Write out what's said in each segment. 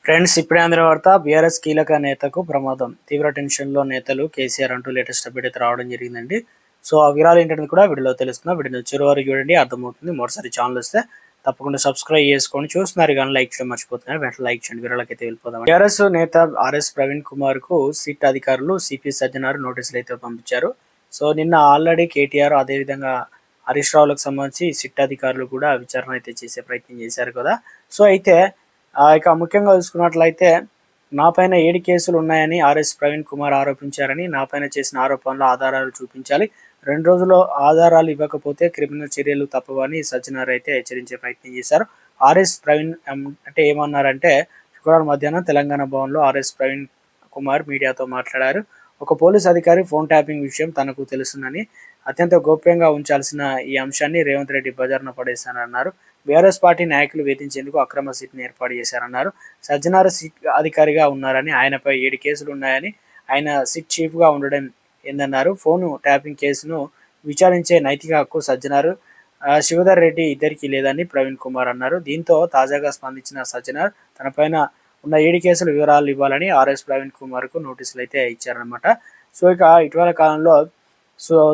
Friends, ఇప్పుడే అందిన వార్త. బీఆర్ఎస్ కీలక నేతకు ప్రమాదం. తీవ్ర టెన్షన్లో నేతలు కేసీఆర్ అంటూ లేటెస్ట్ అప్డేట్ అయితే రావడం జరిగిందండి. సో ఆ వివరాలు ఏంటనేది కూడా వీడియోలో తెలుసుకుందాం. వీడియోని చివరి వరకు చూడండి, అర్థమవుతుంది. మరోసారి ఛానల్ వస్తే తప్పకుండా సబ్స్క్రైబ్ చేసుకొని చూస్తున్నారు కానీ లైక్ చేయడం మర్చిపోతున్నారు. వెంటనే లైక్ చేయండి. వివరాలకి అయితే వెళ్ళిపోదాం. బీఆర్ఎస్ నేత ఆర్ఎస్ ప్రవీణ్ కుమార్ కు సిట్ అధికారులు సిపి సజ్జనార్ నోటీసులు అయితే పంపించారు. సో నిన్న ఆల్రెడీ కేటీఆర్ అదేవిధంగా హరీష్ రావులకు సంబంధించి సిట్ అధికారులు కూడా విచారణ అయితే చేసే ప్రయత్నం చేశారు కదా. సో అయితే ఇక ముఖ్యంగా చూసుకున్నట్లయితే నాపైన 7 కేసులు ఉన్నాయని ఆర్ఎస్ ప్రవీణ్ కుమార్ ఆరోపించారని, నాపైన చేసిన ఆరోపణల ఆధారాలు చూపించాలి, 2 రోజుల్లో ఆధారాలు ఇవ్వకపోతే క్రిమినల్ చర్యలు తప్పవని సజ్జనార్ అయితే హెచ్చరించే ప్రయత్నం చేశారు. ఆర్ఎస్ ప్రవీణ్ అంటే ఏమన్నారంటే, శుక్రవారం మధ్యాహ్నం తెలంగాణ భవన్లో ఆర్ఎస్ ప్రవీణ్ కుమార్ మీడియాతో మాట్లాడారు. ఒక పోలీస్ అధికారి ఫోన్ ట్యాపింగ్ విషయం తనకు తెలుసునని, అత్యంత గోప్యంగా ఉంచాల్సిన ఈ అంశాన్ని రేవంత్ రెడ్డి బజార్న పడేశారన్నారు. బీఆర్ఎస్ పార్టీ నాయకులు వేధించేందుకు అక్రమ సిట్ని ఏర్పాటు చేశారన్నారు. సజ్జనార్ సిట్ అధికారిగా ఉన్నారని, ఆయనపై 7 కేసులు ఉన్నాయని, ఆయన సిట్ చీఫ్గా ఉండడం ఏందన్నారు. ఫోను ట్యాపింగ్ కేసును విచారించే నైతిక హక్కు సజ్జనార్, శివధర్ రెడ్డి ఇద్దరికీ లేదని ప్రవీణ్ కుమార్ అన్నారు. దీంతో తాజాగా స్పందించిన సజ్జనార్ తనపైన ఉన్న 7 కేసుల వివరాలు ఇవ్వాలని ఆర్ఎస్ ప్రవీణ్ కుమార్కు నోటీసులు అయితే ఇచ్చారనమాట. సో ఇక ఇటీవల కాలంలో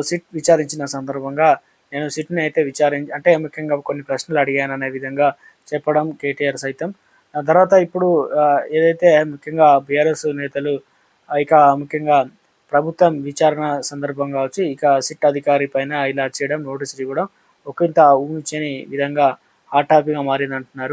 సిట్ విచారించిన సందర్భంగా నేను సిట్ని అయితే అంటే ముఖ్యంగా కొన్ని ప్రశ్నలు అడిగాననే విధంగా చెప్పడం కేటీఆర్ సైతం. ఆ తర్వాత ఇప్పుడు ఏదైతే ముఖ్యంగా బీఆర్ఎస్ నేతలు ఇక ముఖ్యంగా ప్రభుత్వం విచారణ సందర్భంగా వచ్చి ఇక సిట్ అధికారి పైన ఇలా చేయడం, నోటీసులు ఇవ్వడం ఒకంత ఊహించని విధంగా హాట్ టాపిక్గా మారిందంటున్నారు.